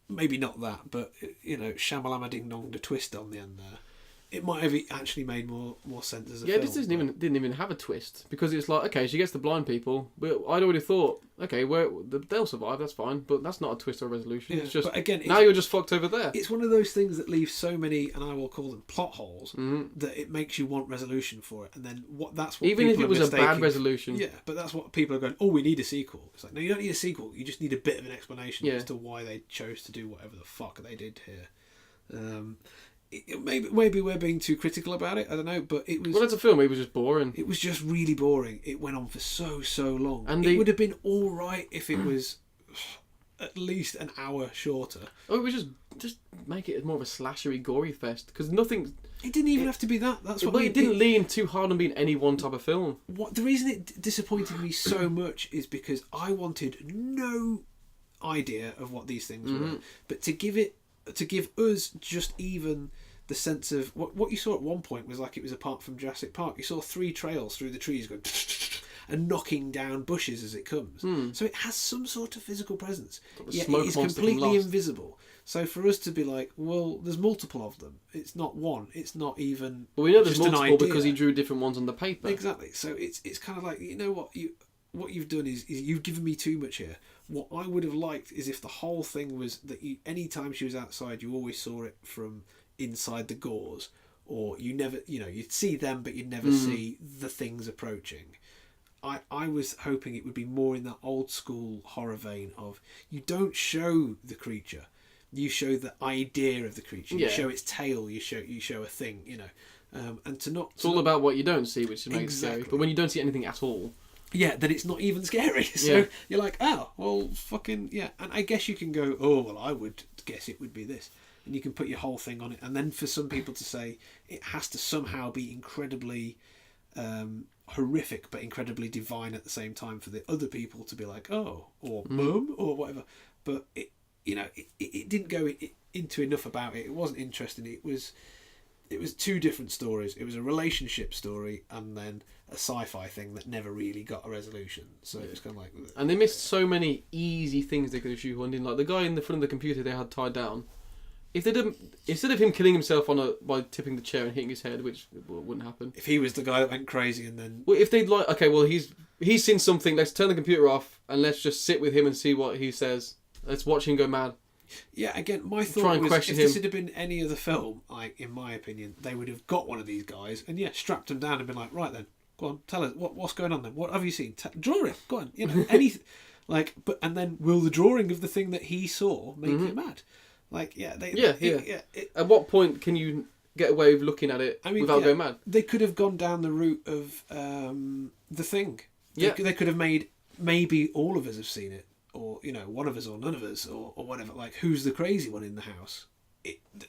maybe not that, but Shamalama Ding Dong, the twist on the end there. It might have actually made more sense as a film. Yeah, this didn't even have a twist, because it's like, okay, she gets the blind people, but I'd already thought, okay, they'll survive, that's fine, but that's not a twist or a resolution. Yeah, it's just, but again, now you're just fucked over there. It's one of those things that leaves so many, and I will call them plot holes, that it makes you want resolution for it, and then that's what even people if it was are mistaking. a bad resolution. Yeah, but that's what people are going, we need a sequel. It's like, no, you don't need a sequel, you just need a bit of an explanation as to why they chose to do whatever the fuck they did here. Maybe we're being too critical about it. I don't know, but it was. Well, as a film, it was just boring. It was just really boring. It went on for so long. And it would have been all right if it was at least an hour shorter. Oh, it was just make it more of a slashery, gory fest, because nothing. It didn't even have to be that. That's what. But it didn't lean too hard on being any one type of film. The reason it disappointed me so much is because I wanted no idea of what these things were, but to give us just even the sense of what you saw at one point was like it was apart from Jurassic Park. You saw 3 trails through the trees going and knocking down bushes as it comes. So it has some sort of physical presence. Yet it is completely invisible. So for us to be like, well, there's multiple of them. It's not one. It's not even. Well, we know there's multiple because he drew different ones on the paper. Exactly. So it's kind of like, what you've done is you've given me too much here. What I would have liked is if the whole thing was that any time she was outside, you always saw it from inside the gauze, or you never, you'd see them, but you'd never see the things approaching. I was hoping it would be more in that old school horror vein of you don't show the creature, you show the idea of the creature. You show its tail. You show a thing. And to not. It's all about what you don't see, which makes it scary. But when you don't see anything at all. Yeah, then it's not even scary. So you're like, oh, well, fucking, yeah. And I guess you can go, oh, well, I would guess it would be this. And you can put your whole thing on it. And then for some people to say it has to somehow be incredibly horrific, but incredibly divine at the same time for the other people to be like, oh, or mum, or whatever. But, it didn't go into enough about it. It wasn't interesting. It was 2 different stories. It was a relationship story and then a sci-fi thing that never really got a resolution. So it was kind of like... And they missed so many easy things they could have shoehorned in. Like the guy in the front of the computer they had tied down. If they didn't... Instead of him killing himself by tipping the chair and hitting his head, which wouldn't happen. If he was the guy that went crazy and then... Well, if they'd like... Okay, well, he's seen something. Let's turn the computer off and let's just sit with him and see what he says. Let's watch him go mad. Yeah, again, my thought was if this had been any other film, like in my opinion, they would have got one of these guys and strapped him down and been like, right then, go on, tell us what's going on then. What have you seen? Draw it. Go on, anything. And then will the drawing of the thing that he saw make it mad? Like, At what point can you get away with looking at it without going mad? They could have gone down the route of The Thing. They could have made, maybe all of us have seen it. Or, one of us or none of us, or whatever. Like, who's the crazy one in the house?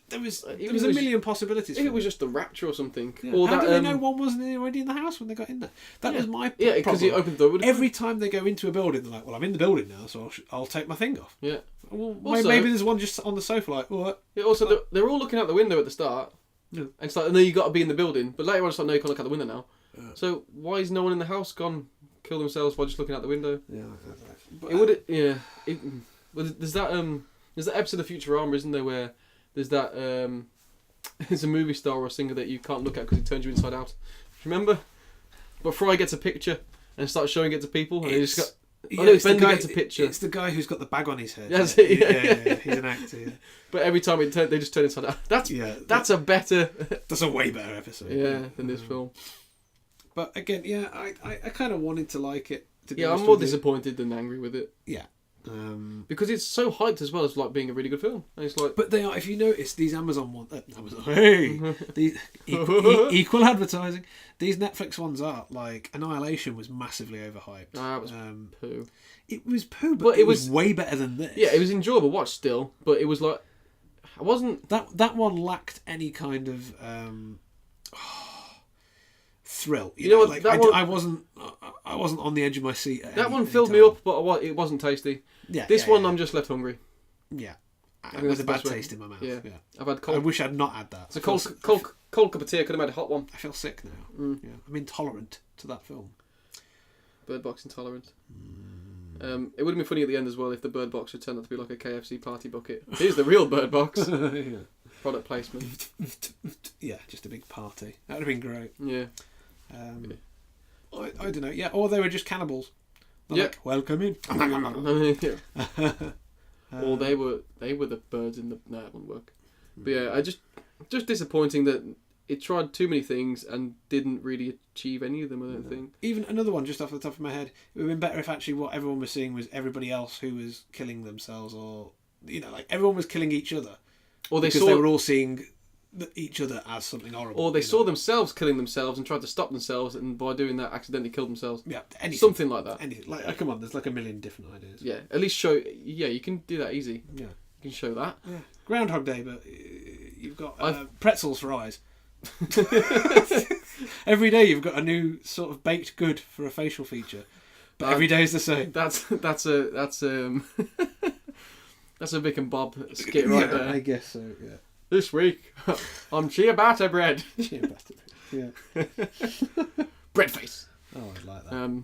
There was a million possibilities. If it was just the Rapture or something. Yeah. Or How did they know one wasn't already in the house when they got in there? That was my problem. Yeah, because you opened the door. Every time they go into a building, they're like, well, I'm in the building now, so I'll take my thing off. Yeah. Well, maybe there's one just on the sofa like, what? Yeah, also, they're all looking out the window at the start. Yeah. And it's like, no, you got to be in the building. But later on, it's like, no, you can't look out the window now. Yeah. So why is no one in the house gone kill themselves by just looking out the window? Yeah. But, it would, well, there's that episode of Futurama, isn't there, where there's that there's a movie star or a singer that you can't look at because it turns you inside out. Remember? But Fry gets a picture and starts showing it to people, and he's got. Bender gets a picture. It's the guy who's got the bag on his head. That's it. Yeah. He's an actor. Yeah. But every time they just turn inside out. That's a better. That's a way better episode. Yeah, than this film. But again, I kind of wanted to like it. I'm more disappointed than angry with it. Yeah. Because it's so hyped as well as like being a really good film. And it's like, but they are. If you notice, these Amazon ones, these equal advertising. These Netflix ones are like Annihilation was massively overhyped. That was poo. It was poo, but it was way better than this. Yeah, it was enjoyable watch still, but it was like I wasn't that one lacked any kind of thrill. You know what, like that one- I wasn't on the edge of my seat. That one filled me up, but it wasn't tasty. Yeah, This one, I'm just left hungry. Yeah, think with that's a the bad best way. taste in my mouth. Yeah. Yeah. I've had I cold. wish I'd not had that. It's a cold cup of tea. I could have made a hot one. I feel sick now. Yeah. I'm intolerant to that film. Bird Box intolerant. It would have been funny at the end as well if the Bird Box had turned out to be like a KFC party bucket. Here's the real Bird Box. Yeah. Product placement. Yeah, just a big party. That would have been great. Yeah. I don't know. Yeah, or they were just cannibals. They're Yeah. like, welcome in. Or they were the birds in the... No, it wouldn't work. But yeah, I just disappointing that it tried too many things and didn't really achieve any of them, I don't think. Even another one, just off the top of my head, it would have been better if actually what everyone was seeing was everybody else who was killing themselves, or like everyone was killing each other, Or they because saw they were all seeing each other as something horrible. Or they saw themselves killing themselves and tried to stop themselves, and by doing that, accidentally killed themselves. Yeah, anything. Something like that. Anything. Like, come on, there's like a million different ideas. Yeah, at least show. Yeah, you can do that easy. Yeah. You can show that. Yeah. Groundhog Day, but you've got pretzels for eyes. Every day you've got a new sort of baked good for a facial feature, but every day is the same. That's that's a Vic and Bob skit right there. I guess so. Yeah. This week, on ciabatta bread. Ciabatta bread. Yeah. Bread face. Oh, I'd like that.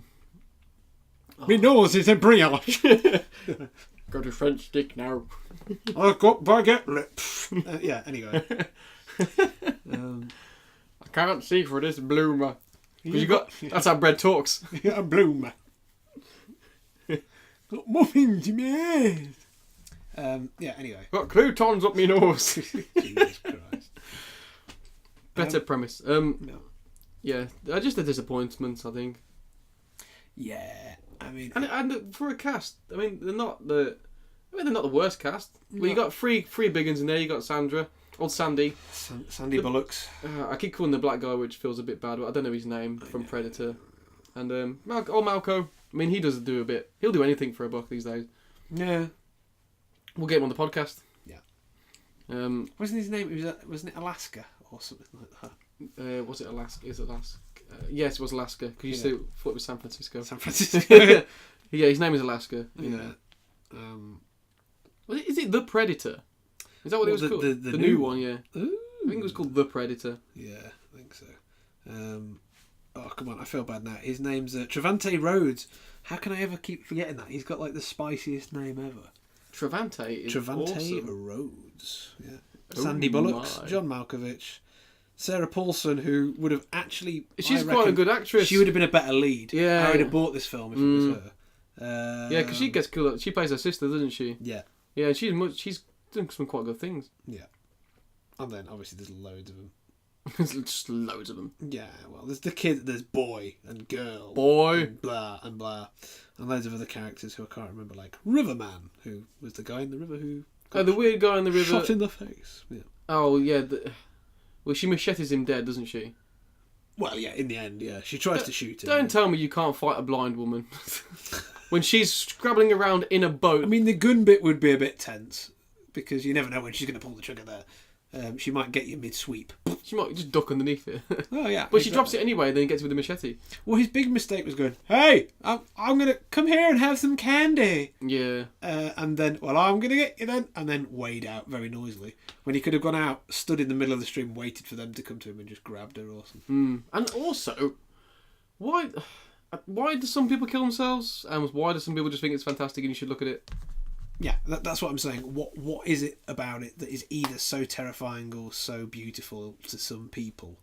My nose is a brioche. Go to French stick now. I've got baguette lips. Yeah. Anyway. I can't see for this bloomer. That's how bread talks. A bloomer. Got muffins in my eyes. Yeah. Anyway. Got croutons up my nose. Jesus Christ. Better premise. No. Yeah, just a disappointment, I think. Yeah. I mean, And for a cast, I mean, they're not the worst cast. Well, you got three big uns in there. You got Sandra, old Sandy, Sandy Bullocks. I keep calling the black guy, which feels a bit bad, but I don't know his name from Predator. And Malco. I mean, he does do a bit. He'll do anything for a buck these days. Yeah. We'll get him on the podcast. Yeah. Wasn't his name? Wasn't it Alaska or something like that? Was it Alaska? Is it Alaska? Yes, it was Alaska. Because you still thought it was San Francisco. San Francisco. Yeah, his name is Alaska. You know. Yeah. Is it The Predator? Is that what it was called? The new one, yeah. Ooh. I think it was called The Predator. Yeah, I think so. Oh, come on, I feel bad now. His name's Trevante Rhodes. How can I ever keep forgetting that? He's got like the spiciest name ever. Trevante is awesome. Rhodes. Yeah. Oh Sandy Bullocks, my. John Malkovich, Sarah Paulson, who would have actually... She's quite a good actress. She would have been a better lead. Yeah. I would have bought this film if it was her. Yeah, because she gets cool. She plays her sister, doesn't she? Yeah. Yeah, she's doing some quite good things. Yeah. And then, obviously, there's loads of them. Just loads of them. Yeah, well, there's the kid, there's boy and girl. Boy. And blah and blah. And loads of other characters who I can't remember, like Riverman, who was the guy in the river who... The weird guy in the river. Shot in the face. Yeah. Oh, yeah. Well, she machetes him dead, doesn't she? Well, yeah, in the end, yeah. She tries to shoot him. Don't tell me you can't fight a blind woman. When she's scrabbling around in a boat. I mean, the gun bit would be a bit tense, because you never know when she's going to pull the trigger there. She might get you mid-sweep. She might just duck underneath it. Oh, yeah. But she drops it anyway, then gets it with the machete. Well, his big mistake was going, hey, I'm going to come here and have some candy. Yeah. And then, well, I'm going to get you then. And then wade out very noisily. When he could have gone out, stood in the middle of the stream, waited for them to come to him and just grabbed her or something. And also, why do some people kill themselves? And why do some people just think it's fantastic and you should look at it? Yeah, that's what I'm saying. What is it about it that is either so terrifying or so beautiful to some people,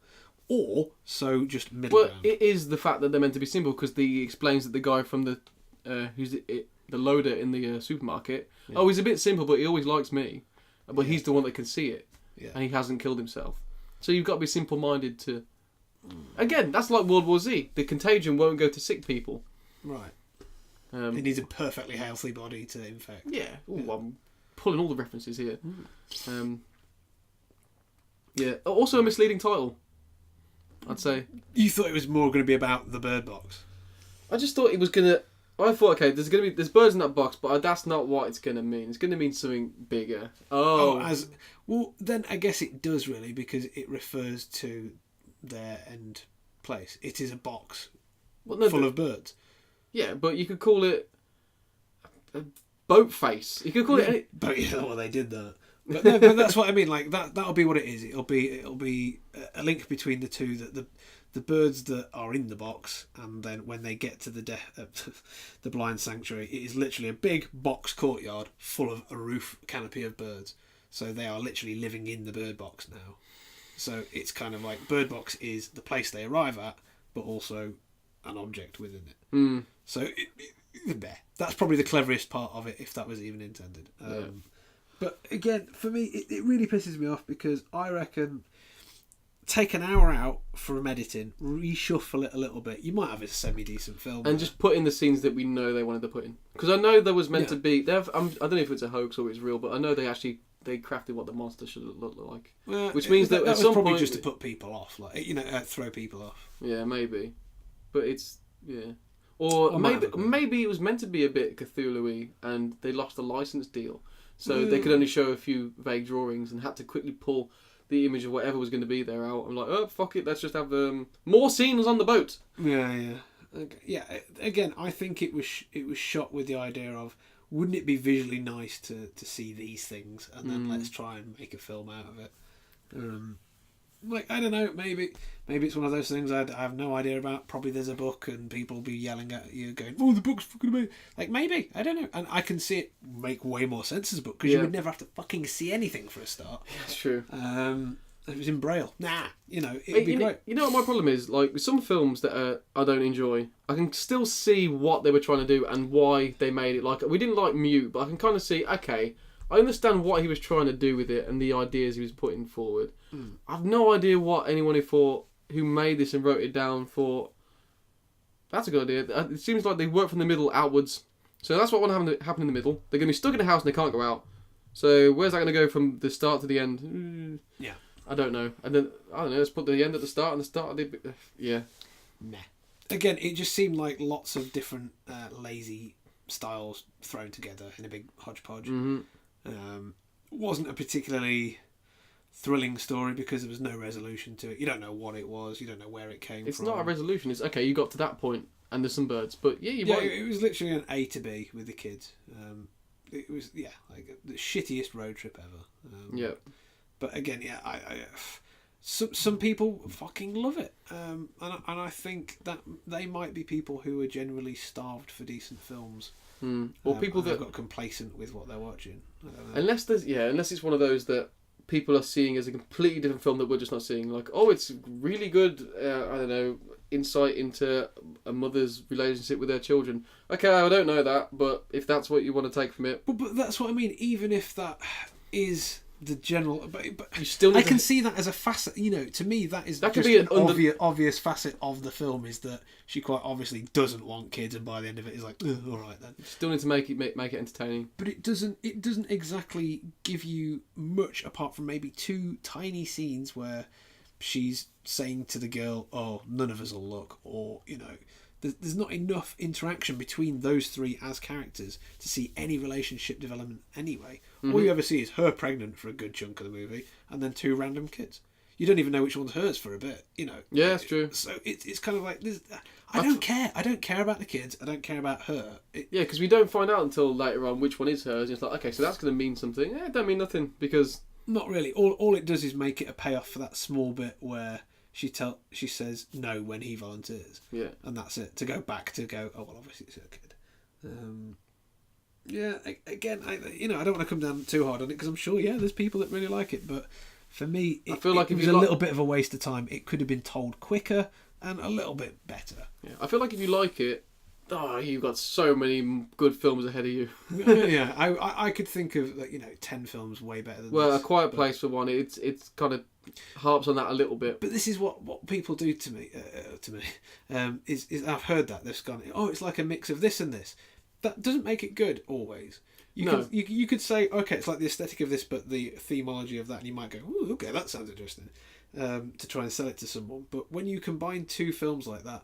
or so just middle Well, ground? it is the fact that they're meant to be simple, because he explains that the guy from the who's the loader in the supermarket. Yeah. Oh, he's a bit simple, but he always likes me. But he's the one that can see it, and he hasn't killed himself. So you've got to be simple-minded to. Again, that's like World War Z. The contagion won't go to sick people. Right. He needs a perfectly healthy body to infect. Yeah. Ooh, I'm pulling all the references here. Yeah. Also a misleading title, I'd say. You thought it was more going to be about the bird box? I just thought it was going to... I thought, okay, there's birds in that box, but that's not what it's going to mean. It's going to mean something bigger. Well, then I guess it does really, because it refers to their end place. It is a box Well, full of birds. Yeah, but you could call it a boat face. You could call it any... But yeah, well, they did that. But no, but that's what I mean. Like that'll be what it is. It'll be a link between the two. That the birds that are in the box, and then when they get to the blind sanctuary, it is literally a big box courtyard full of a roof canopy of birds. So they are literally living in the bird box now. So it's kind of like bird box is the place they arrive at, but also an object within it. Mm. So that's probably the cleverest part of it, if that was even intended. Yeah. But again, for me, it really pisses me off because I reckon take an hour out from editing, reshuffle it a little bit. You might have a semi-decent film. And just put in the scenes that we know they wanted to put in. Because I know there was meant to be... I don't know if it's a hoax or it's real, but I know they crafted what the monster should look like. Which means that at was some probably point... just to put people off, throw people off. Yeah, maybe. But it's... Yeah. Or maybe it was meant to be a bit Cthulhu-y and they lost the license deal. So they could only show a few vague drawings and had to quickly pull the image of whatever was going to be there out. I'm like, oh, fuck it, let's just have more scenes on the boat. Yeah. Okay. Yeah, again, I think it was shot with the idea of, wouldn't it be visually nice to see these things and then let's try and make a film out of it. I don't know, maybe it's one of those things I have no idea about. Probably there's a book and people will be yelling at you going, oh, the book's fucking amazing. Maybe, I don't know. And I can see it make way more sense as a book because you would never have to fucking see anything for a start. That's true. If it was in Braille, it'd be great. You know what my problem is? Like, with some films that I don't enjoy, I can still see what they were trying to do and why they made it. Like, we didn't like Mute, but I can kind of see, okay, I understand what he was trying to do with it and the ideas he was putting forward. I've no idea what anyone who made this and wrote it down thought, that's a good idea. It seems like they work from the middle outwards. So that's what want to happen in the middle. They're going to be stuck in a house and they can't go out. So where's that going to go from the start to the end? Yeah. I don't know. And then, I don't know, let's put the end at the start and the start at the... Yeah. Meh. Again, it just seemed like lots of different lazy styles thrown together in a big hodgepodge. Mm-hmm. Wasn't a particularly thrilling story because there was no resolution to it. You don't know what it was. You don't know where it came from. It's not a resolution. It's, okay, you got to that point and there's some birds. But it was literally an A to B with the kids. It was, like the shittiest road trip ever. But again, some people fucking love it. And I think that they might be people who are generally starved for decent films. Or people that got complacent with what they're watching. Unless it's one of those that people are seeing as a completely different film that we're just not seeing. Like, oh, it's really good. I don't know, insight into a mother's relationship with their children. Okay, I don't know that, but if that's what you want to take from it, but that's what I mean. Even if that is the general, but you still. I can see that as a facet. To me, that could be an obvious facet of the film is that she quite obviously doesn't want kids, and by the end of it, is like, all right then. You still need to make it entertaining. But it doesn't exactly give you much apart from maybe two tiny scenes where she's saying to the girl, "Oh, none of us will look," or There's not enough interaction between those three as characters to see any relationship development anyway. Mm-hmm. All you ever see is her pregnant for a good chunk of the movie and then two random kids. You don't even know which one's hers for a bit, Yeah, that's true. So it's kind of like, I don't care. I don't care about the kids. I don't care about her. Because we don't find out until later on which one is hers. It's like, okay, so that's going to mean something. It don't mean nothing because... Not really. All it does is make it a payoff for that small bit where... She says no when he volunteers. Yeah. And that's it. To go back to go, oh, well, obviously it's her kid. Again, I don't want to come down too hard on it because I'm sure, there's people that really like it. But for me, I feel like it was a little bit of a waste of time. It could have been told quicker and a little bit better. Yeah. I feel like if you like it, you've got so many good films ahead of you. I could think of 10 films way better than this. Well, A Quiet Place for one. It's kind of harps on that a little bit. But this is what people do to me. Is I've heard that they've gone, it's like a mix of this and this. That doesn't make it good always. You could say, okay, it's like the aesthetic of this, but the themology of that, and you might go, ooh, okay, that sounds interesting, to try and sell it to someone. But when you combine two films like that,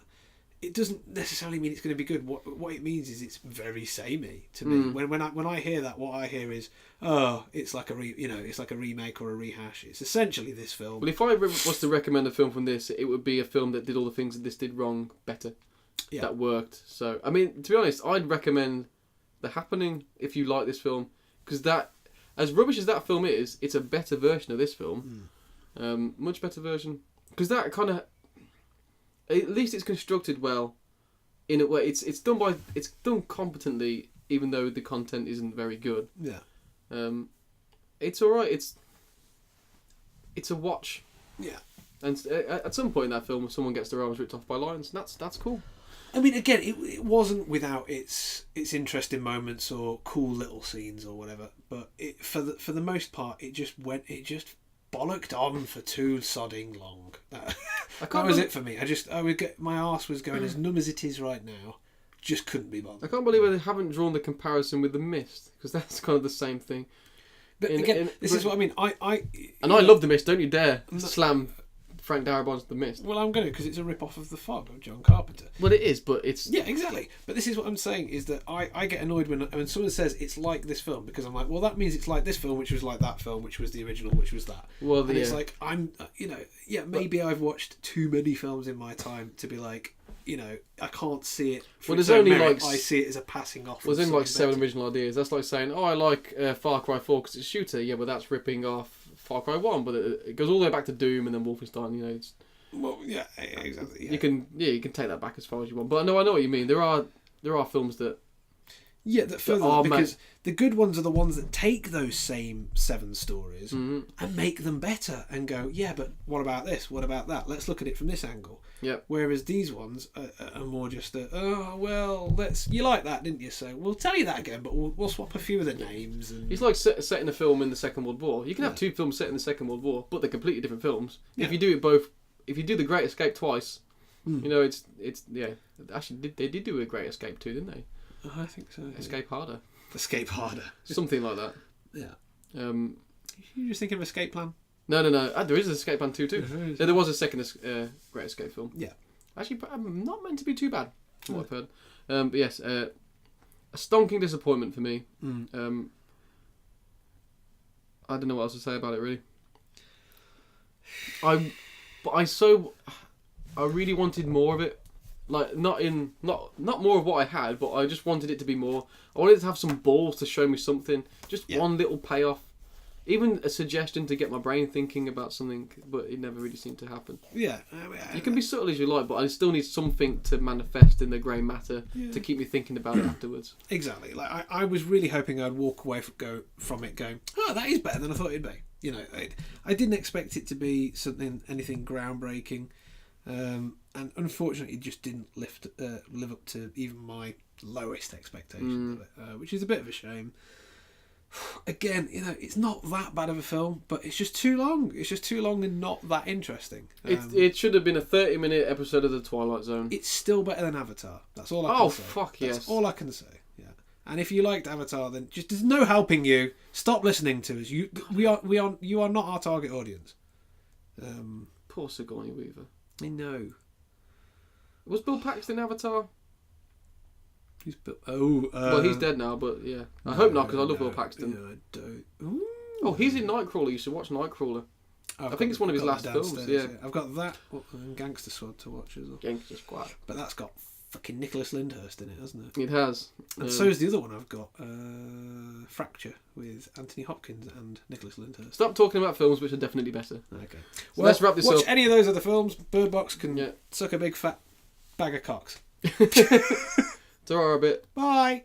it doesn't necessarily mean it's going to be good. What it means is it's very samey to me. When I hear that, what I hear is, oh, it's like it's like a remake or a rehash. It's essentially this film. Well, if I was to recommend a film from this, it would be a film that did all the things that this did wrong better. Yeah. That worked. So, I mean, to be honest, I'd recommend The Happening if you like this film, because that, as rubbish as that film is, it's a better version of this film. Much better version, because that kind of, at least it's constructed well, in a way. It's done competently, even though the content isn't very good. Yeah. It's all right. It's a watch. Yeah. And at some point in that film, someone gets their arms ripped off by lions, and that's cool. I mean, again, it wasn't without its interesting moments or cool little scenes or whatever, but for the most part, it just bollocked on for too sodding long. That was it for me. My arse was going as numb as it is right now. Just couldn't be bothered. I can't believe they haven't drawn the comparison with The Mist, because that's kind of the same thing. But this is what I mean. I love The Mist. Don't you dare slam Frank Darabont's The Mist. Well, I'm going to, because it's a rip-off of The Fog of John Carpenter. Well, it is, but it's... Yeah, exactly. But this is what I'm saying, is that I get annoyed when someone says it's like this film, because I'm like, well, that means it's like this film, which was like that film, which was the original, which was that. Well, and it's like, maybe I've watched too many films in my time to be like, I can't see it. There's only merit. I see it as a passing off. There's only like 7 original ideas. That's like saying, I like Far Cry 4 because it's a shooter. Yeah, but that's ripping off Far Cry 1, but it goes all the way back to Doom and then Wolfenstein. It's... Well, yeah, exactly. Yeah. You can take that back as far as you want. But no, I know what you mean. There are films that... Yeah, because the good ones are the ones that take those same 7 stories and make them better and go, yeah, but what about this? What about that? Let's look at it from this angle. Yeah. Whereas these ones are more just you like that, didn't you? So we'll tell you that again, but we'll swap a few of the names. And... It's like setting a film in the Second World War. You can have 2 films set in the Second World War, but they're completely different films. Yeah. If you do it both, if you do The Great Escape twice, it's Actually, they did do A Great Escape too, didn't they? I think so. Escape Harder. Escape Harder. Something like that. Yeah. You just thinking of Escape Plan? No. There is an Escape Plan 2 too. There was a second Great Escape film. Yeah. Actually, not meant to be too bad, from what I've heard. But yes, a stonking disappointment for me. I don't know what else to say about it, really. I really wanted more of it. Like, not more of what I had, but I just wanted it to be more. I wanted it to have some balls to show me something. Just one little payoff. Even a suggestion to get my brain thinking about something, but it never really seemed to happen. Yeah. You can be subtle as you like, but I still need something to manifest in the grey matter to keep me thinking about it afterwards. Exactly. Like, I was really hoping I'd walk away from it going, oh, that is better than I thought it'd be. I didn't expect it to be anything groundbreaking. And unfortunately, it just didn't live up to even my lowest expectations of it, which is a bit of a shame. Again, it's not that bad of a film, but it's just too long. It's just too long and not that interesting. It should have been a 30-minute episode of The Twilight Zone. It's still better than Avatar. That's all I can say. Oh, fuck yes. That's all I can say. Yeah. And if you liked Avatar, then just there's no helping you. Stop listening to us. You are not our target audience. Poor Sigourney Weaver. I know. Was Bill Paxton Avatar? Well, he's dead now, but yeah. I hope not, because I love Bill Paxton. No, I don't. Ooh. Oh, he's in Nightcrawler. You should watch Nightcrawler. I think it's one of his last films. Yeah. I've got that and Gangster Squad to watch as well. Gangster Squad. But that's got fucking Nicholas Lyndhurst in it, hasn't it? It has. And so is the other one I've got, Fracture, with Anthony Hopkins and Nicholas Lyndhurst. Stop talking about films which are definitely better. Okay. So let's wrap this up. Watch any of those other films. Bird Box can suck a big fat bag of cocks. Ta-ra a bit. Bye.